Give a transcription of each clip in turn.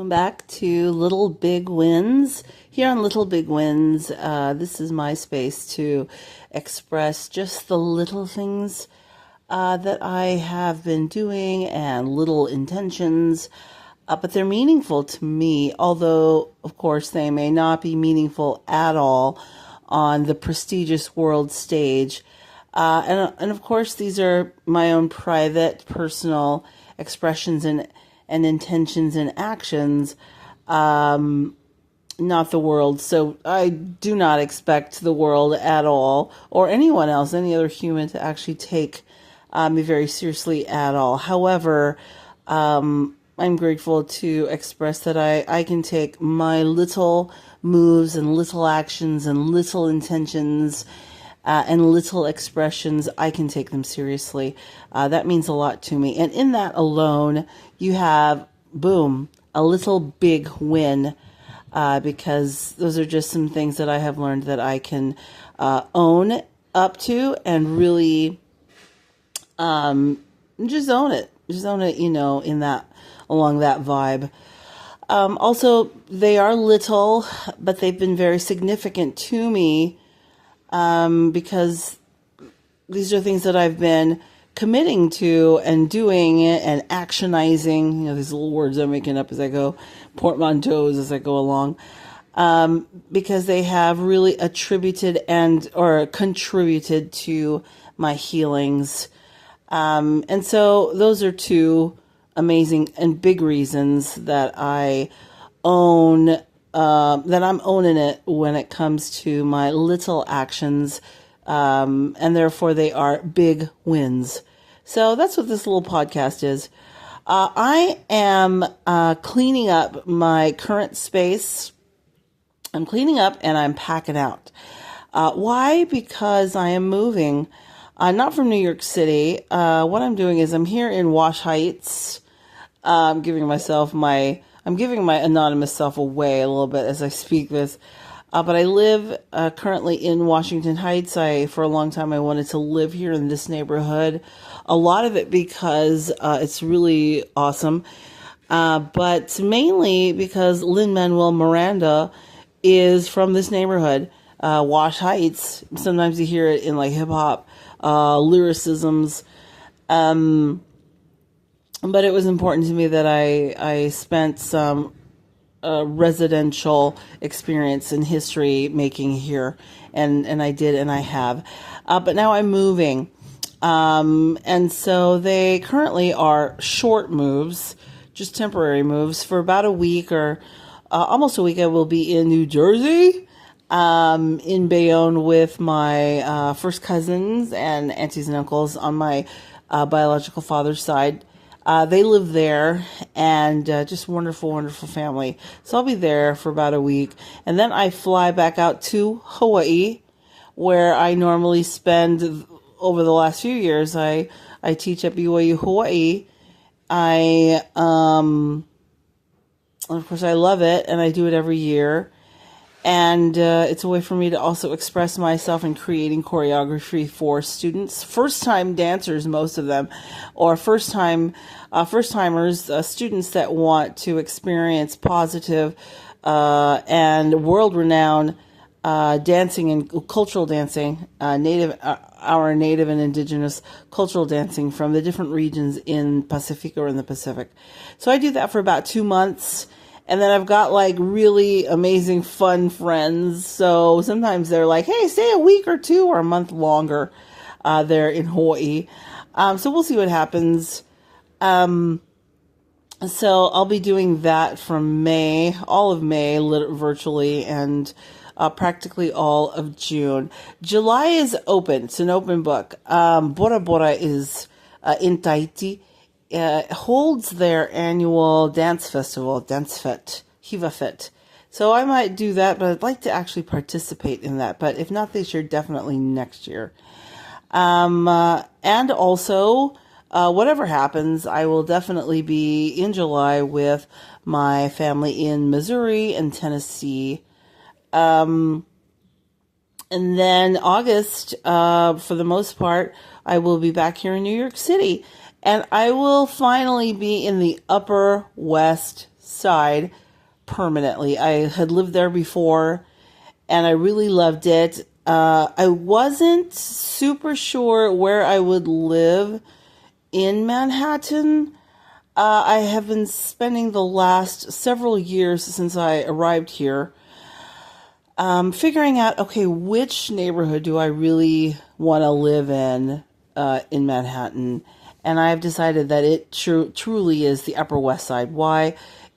Welcome back to Little Big Wins. Here on Little Big Wins, this is my space to express just the little things that I have been doing and little intentions, but they're meaningful to me, although, of course, they may not be meaningful at all on the prestigious world stage. And of course, these are my own private, personal expressions and intentions and actions, not the world. So I do not expect the world at all, or anyone else, any other human, to actually take me very seriously at all. However, I'm grateful to express that I can take my little moves and little actions and little intentions and little expressions, I can take them seriously. That means a lot to me. And in that alone, you have, boom, a little big win, because those are just some things that I have learned that I can own up to and really just own it. Just own it, in that, along that vibe. Also, they are little, but they've been very significant to me, because these are things that I've been committing to and doing and actionizing, these little words I'm making up as I go, portmanteaus as I go along, because they have really attributed or contributed to my healings. And so those are two amazing and big reasons that I own, that I'm owning it when it comes to my little actions, and therefore they are big wins. So that's what this little podcast is. I am cleaning up my current space. I'm cleaning up and I'm packing out. Why? Because I am moving. Not from New York City. What I'm doing is I'm here in Wash Heights. I'm giving my anonymous self away a little bit as I speak this. But I live currently in Washington Heights. For a long time, I wanted to live here in this neighborhood. A lot of it because it's really awesome. But mainly because Lin-Manuel Miranda is from this neighborhood, Wash Heights. Sometimes you hear it in like hip hop lyricisms. But it was important to me that I spent some residential experience in history making here, and I did, and I have. But now I'm moving. And so they currently are short moves, just temporary moves for about a week or almost a week. I will be in New Jersey, in Bayonne with my first cousins and aunties and uncles on my biological father's side. They live there, and just wonderful, wonderful family. So I'll be there for about a week. And then I fly back out to Hawaii, where I normally spend, over the last few years, I teach at BYU Hawaii. Of course, I love it, and I do it every year. And it's a way for me to also express myself in creating choreography for students, first-time dancers, most of them, or first-timers, students that want to experience positive and world-renowned dancing and cultural dancing, our native and indigenous cultural dancing from the different regions in Pacifica or in the Pacific. So I do that for about 2 months. And then I've got like really amazing, fun friends. So sometimes they're like, hey, stay a week or two or a month longer there in Hawaii. So we'll see what happens. So I'll be doing that from May, all of May, virtually, and practically all of June. July is open. It's an open book. Bora Bora is in Tahiti. Holds their annual dance festival, Dance Fete, Hiva Fete. So I might do that, but I'd like to actually participate in that. But if not this year, definitely next year. And also, whatever happens, I will definitely be in July with my family in Missouri and Tennessee. And then August, for the most part, I will be back here in New York City. And I will finally be in the Upper West Side permanently. I had lived there before, and I really loved it. I wasn't super sure where I would live in Manhattan. I have been spending the last several years since I arrived here figuring out, okay, which neighborhood do I really want to live in Manhattan? And I've decided that it truly is the Upper West Side. Why?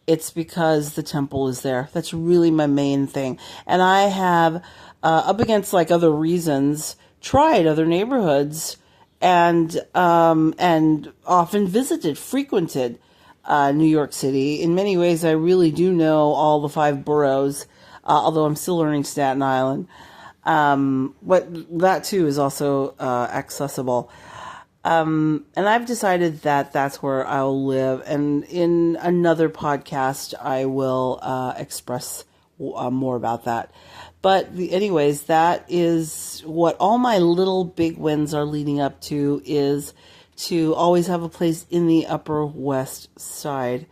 It's because the temple is there. That's really my main thing. And I have, up against like other reasons, tried other neighborhoods and often frequented New York City. In many ways, I really do know all the five boroughs, although I'm still learning Staten Island. But that too is also accessible. And I've decided that that's where I'll live. And in another podcast, I will express more about that. But anyways, that is what all my little big wins are leading up to, is to always have a place in the Upper West Side.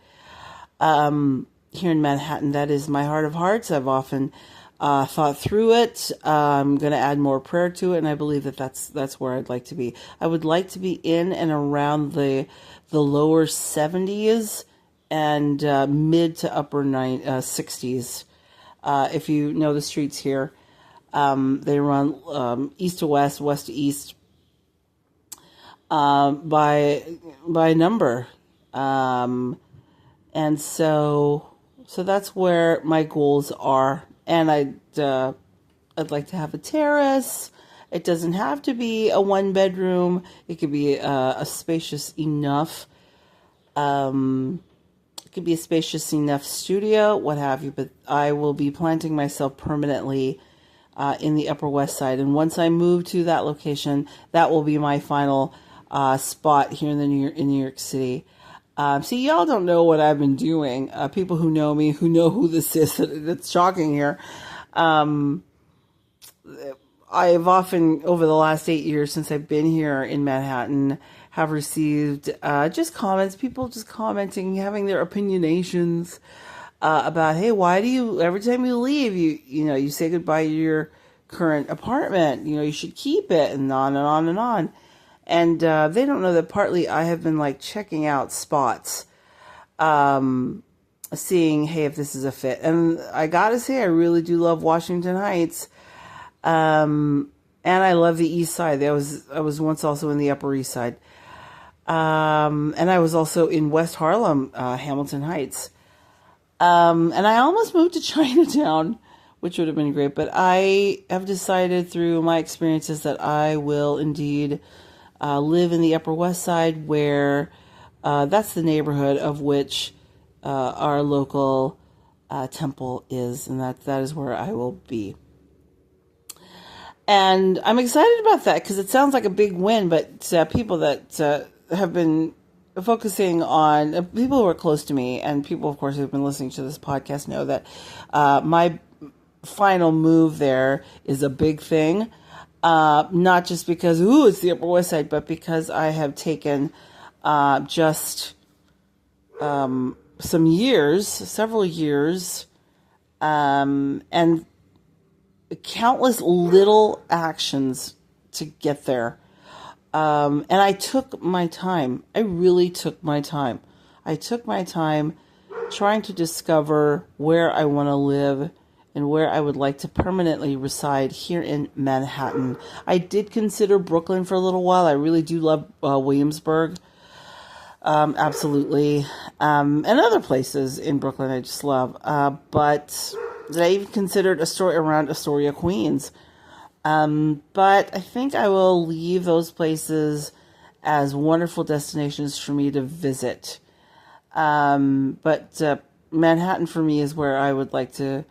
Here in Manhattan, that is my heart of hearts. I've often thought through it. I'm going to add more prayer to it, and I believe that that's where I'd like to be. I would like to be in and around the lower 70s and mid to upper 60s. If you know the streets here, they run east to west, west to east, by number, and so that's where my goals are. And I'd like to have a terrace. It doesn't have to be a one bedroom. It could be a spacious enough. It could be a spacious enough studio, what have you. But I will be planting myself permanently in the Upper West Side. And once I move to that location, that will be my final spot here in New York City. See, y'all don't know what I've been doing. People who know me, who know who this is, that's shocking here. I've often, over the last 8 years since I've been here in Manhattan, have received just comments, people just commenting, having their opinionations about, hey, why do you, every time you leave, you say goodbye to your current apartment, you should keep it, and on and on and on. And they don't know that partly I have been like checking out spots, seeing, hey, if this is a fit. And I gotta say, I really do love Washington Heights. And I love the East Side. I was once also in the Upper East Side. And I was also in West Harlem, Hamilton Heights. And I almost moved to Chinatown, which would have been great. But I have decided through my experiences that I will indeed live in the Upper West Side, where that's the neighborhood of which our local temple is, and that is where I will be. And I'm excited about that because it sounds like a big win, but people that have been focusing on, people who are close to me, and people, of course, who have been listening to this podcast know that my final move there is a big thing. Not just because, it's the Upper West Side, but because I have taken several years, and countless little actions to get there. And I took my time. I really took my time. I took my time trying to discover where I want to live and where I would like to permanently reside here in Manhattan. I did consider Brooklyn for a little while. I really do love Williamsburg. Absolutely. And other places in Brooklyn I just love. But I even considered around Astoria, Queens. But I think I will leave those places as wonderful destinations for me to visit. But Manhattan for me is where I would like to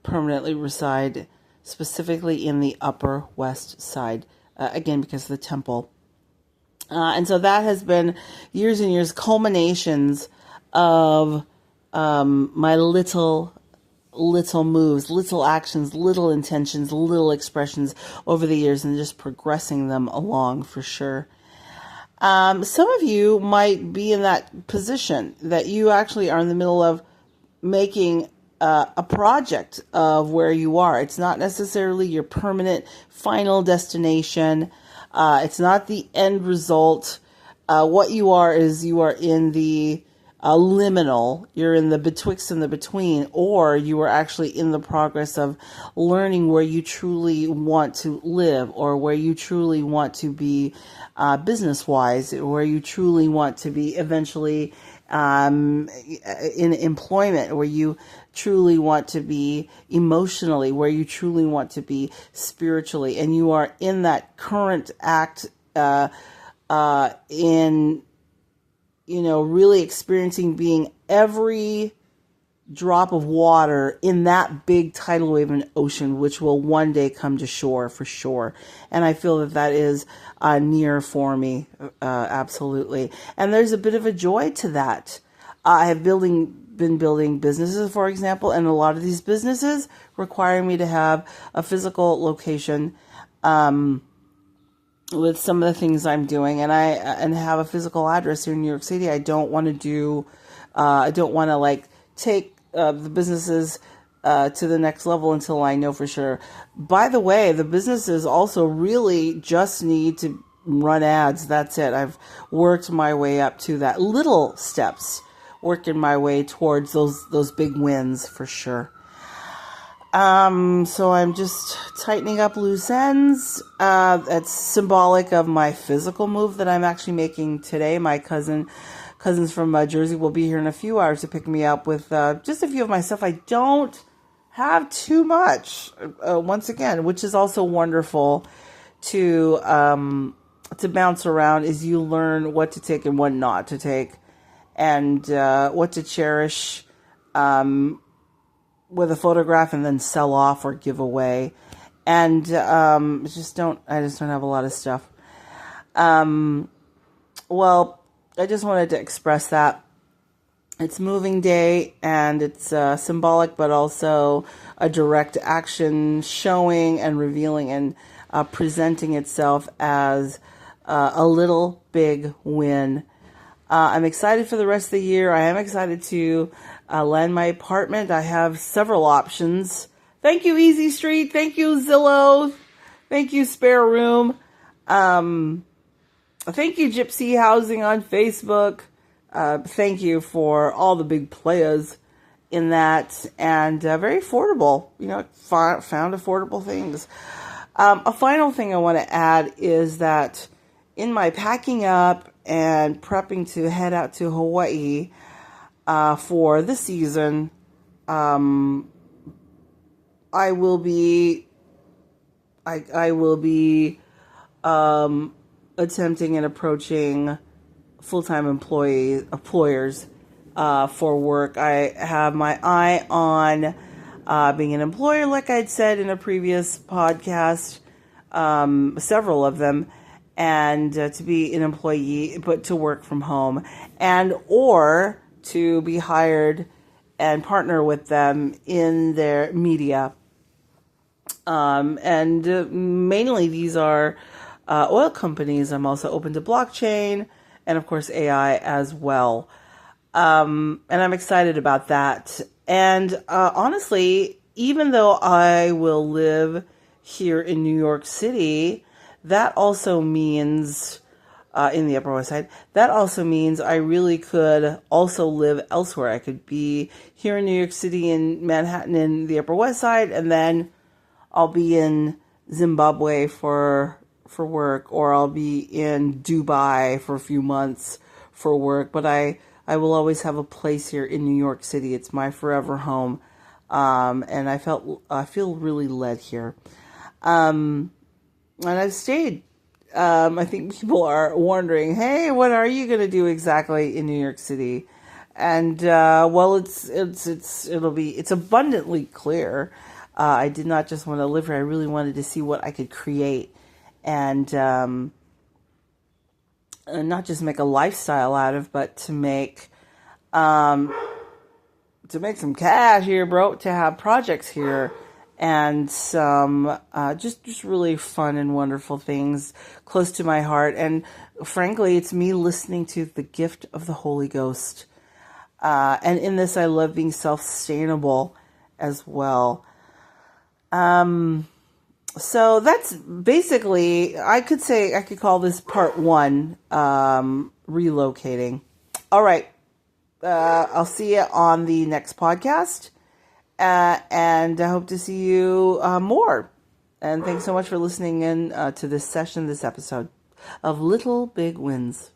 permanently reside, specifically in the Upper West Side, again because of the temple. And so that has been years and years, culminations of my little moves, little actions, little intentions, little expressions over the years, and just progressing them along for sure. Some of you might be in that position that you actually are in the middle of making a project of where you are. It's not necessarily your permanent final destination. It's not the end result. What you are is you are in the liminal. You're in the betwixt and the between, or you are actually in the progress of learning where you truly want to live, or where you truly want to be business-wise, where you truly want to be eventually in employment, where you truly want to be emotionally, where you truly want to be spiritually, and you are in that current act in, really experiencing being every drop of water in that big tidal wave in ocean, which will one day come to shore for sure. And I feel that is near for me, absolutely. And there's a bit of a joy to that. I have been building businesses, for example, and a lot of these businesses require me to have a physical location with some of the things I'm doing, and have a physical address here in New York City. I don't want to take the businesses to the next level until I know for sure. By the way, the businesses also really just need to run ads. That's it. I've worked my way up to that. Little steps, working my way towards those big wins for sure. So I'm just tightening up loose ends. That's symbolic of my physical move that I'm actually making today. My cousins from Jersey will be here in a few hours to pick me up with just a few of my stuff. I don't have too much, once again, which is also wonderful to bounce around, as you learn what to take and what not to take, and what to cherish with a photograph and then sell off or give away. And I just don't have a lot of stuff. Well, I just wanted to express that. It's moving day, and it's symbolic, but also a direct action showing and revealing and presenting itself as a little big win. I'm excited for the rest of the year. I am excited to land my apartment. I have several options. Thank you, Easy Street. Thank you, Zillow. Thank you, Spare Room. Thank you, Gypsy Housing on Facebook. Thank you for all the big players in that, and very affordable. Found affordable things. A final thing I want to add is that in my packing up and prepping to head out to Hawaii for the season, I will be attempting and approaching full-time employers for work. I have my eye on being an employer, like I'd said in a previous podcast, several of them, and to be an employee, but to work from home, and or to be hired and partner with them in their media. And mainly these are oil companies. I'm also open to blockchain and, of course, AI as well. And I'm excited about that. And honestly, even though I will live here in New York City, that also means, in the Upper West Side, that also means I really could also live elsewhere. I could be here in New York City, in Manhattan, in the Upper West Side, and then I'll be in Zimbabwe for work, or I'll be in Dubai for a few months for work. But I will always have a place here in New York City. It's my forever home. And I feel really led here. And I've stayed. I think people are wondering, hey, what are you going to do exactly in New York City? And well, it's abundantly clear. I did not just want to live here. I really wanted to see what I could create, and not just make a lifestyle out of, but to make some cash here, bro. To have projects here, and some just really fun and wonderful things close to my heart. And frankly, it's me listening to the gift of the Holy Ghost. And in this, I love being self-sustainable as well. So that's basically, I could call this part one, relocating. All right. I'll see you on the next podcast. And I hope to see you more. And thanks so much for listening in to this episode of Little Big Wins.